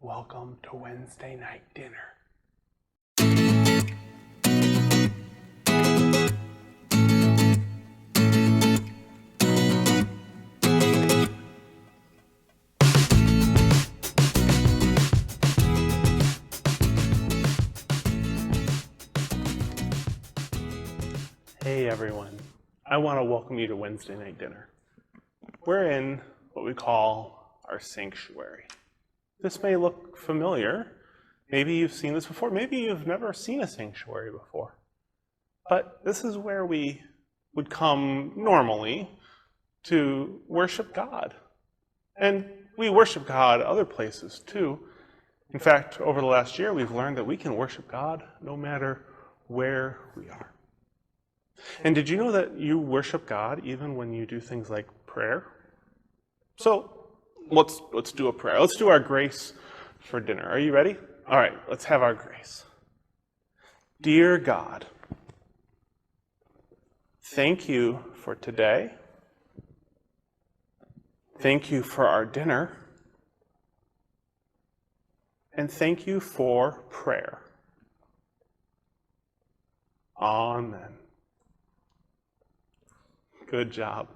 welcome to Wednesday night dinner. Hey everyone, I want to welcome you to Wednesday night dinner. We're in what we call our sanctuary. This may look familiar. Maybe you've seen this before. Maybe you've never seen a sanctuary before. But this is where we would come normally to worship God. And we worship God other places too. In fact, over the last year, we've learned that we can worship God no matter where we are. And did you know that you worship God even when you do things like prayer? So let's do a prayer. Let's do our grace for dinner. Are you ready? All right, let's have our grace. Dear God, thank you for today. Thank you for our dinner. And thank you for prayer. Amen. Good job.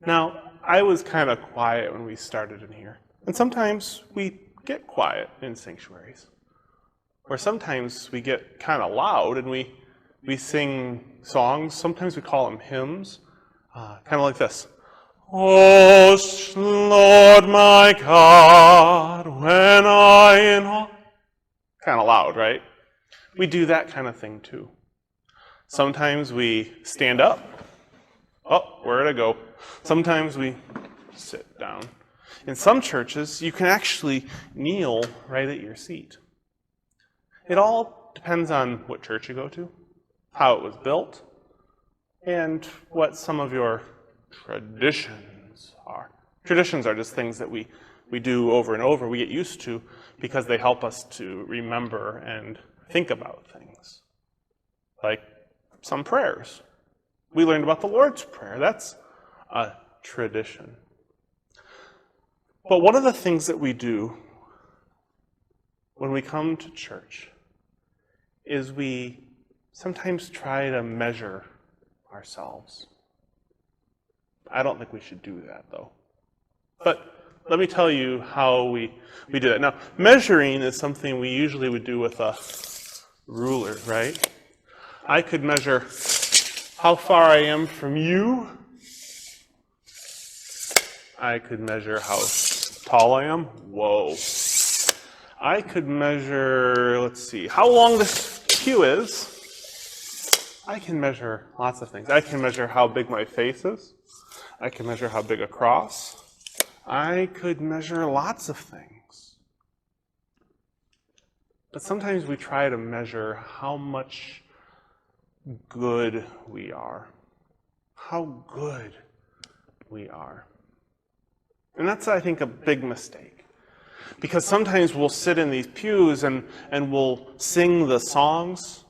Now, I was kind of quiet when we started in here. And sometimes we get quiet in sanctuaries. Or sometimes we get kind of loud and we sing songs. Sometimes we call them hymns. Kind of like this. Oh, Lord my God, when I in awe. Kind of loud, right? We do that kind of thing too. Sometimes we stand up. Oh, where'd I go? Sometimes we sit down. In some churches, you can actually kneel right at your seat. It all depends on what church you go to, how it was built, and what some of your traditions are. Traditions are just things that we do over and over, we get used to, because they help us to remember and think about things. Like some prayers. We learned about the Lord's Prayer. That's a tradition. But one of the things that we do when we come to church is we sometimes try to measure ourselves. I don't think we should do that, though. But let me tell you how we do that. Now, measuring is something we usually would do with a ruler, right? I could measure how far I am from you. I could measure how tall I am. Whoa. I could measure, let's see, how long this pew is. I can measure lots of things. I can measure how big my face is. I can measure how big a cross. I could measure lots of things. But sometimes we try to measure how much good we are. How good we are. And that's, I think, a big mistake. Because sometimes we'll sit in these pews and we'll sing the songs.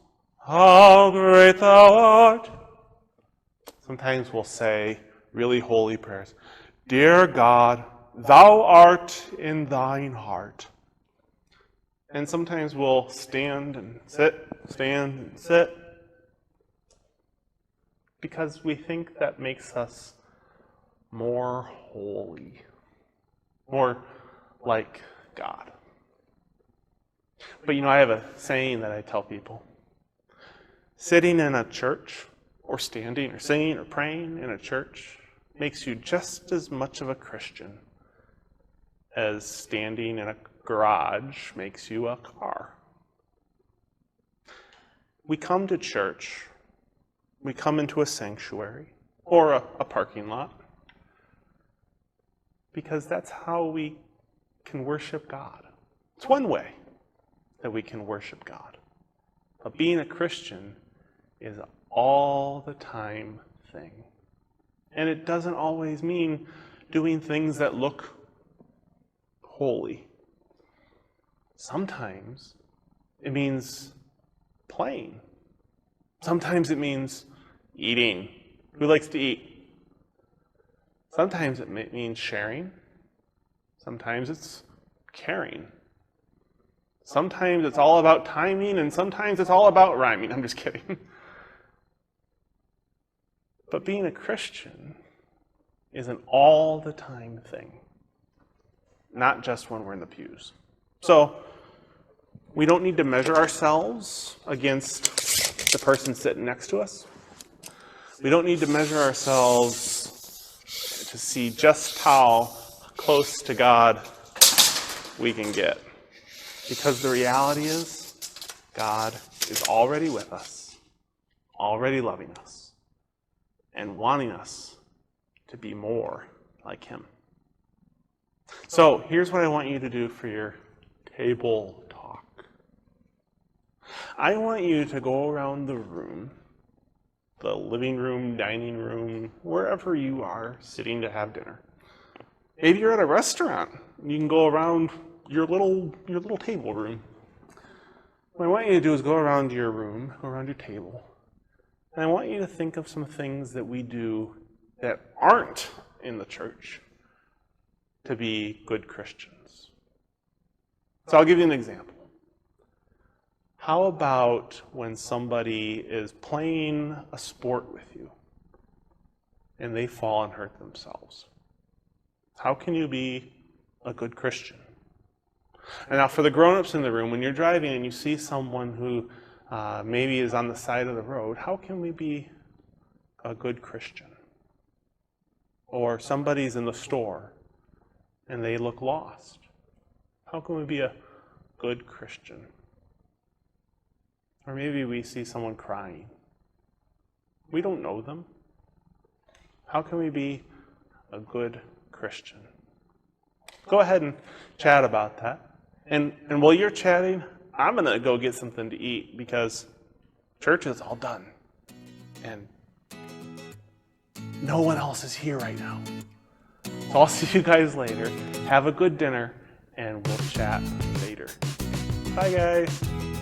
How great thou art. Sometimes we'll say really holy prayers. Dear God, thou art in thine heart. And sometimes we'll stand and sit, because we think that makes us more holy, more like God. But I have a saying that I tell people. Sitting in a church, or standing, or singing, or praying in a church makes you just as much of a Christian as standing in a garage makes you a car. We come to church, we come into a sanctuary, or a parking lot, because that's how we can worship God. It's one way that we can worship God. But being a Christian is an all the time thing. And it doesn't always mean doing things that look holy. Sometimes it means playing. Sometimes it means eating. Who likes to eat? Sometimes it means sharing. Sometimes it's caring. Sometimes it's all about timing, and sometimes it's all about rhyming. I'm just kidding. But being a Christian is an all-the-time thing, not just when we're in the pews. So we don't need to measure ourselves against the person sitting next to us. We don't need to measure ourselves to see just how close to God we can get. Because the reality is, God is already with us, already loving us, and wanting us to be more like Him. So here's what I want you to do for your table talk. I want you to go around the room, the living room, dining room, wherever you are sitting to have dinner. Maybe you're at a restaurant. You can go around your little table room. What I want you to do is go around your room, go around your table, and I want you to think of some things that we do that aren't in the church to be good Christians. So I'll give you an example. How about when somebody is playing a sport with you and they fall and hurt themselves? How can you be a good Christian? And now for the grown-ups in the room, when you're driving and you see someone who maybe is on the side of the road, how can we be a good Christian? Or somebody's in the store and they look lost. How can we be a good Christian? Or maybe we see someone crying. We don't know them. How can we be a good Christian? Go ahead and chat about that. And while you're chatting, I'm going to go get something to eat because church is all done. And no one else is here right now. So I'll see you guys later. Have a good dinner, and we'll chat later. Bye, guys.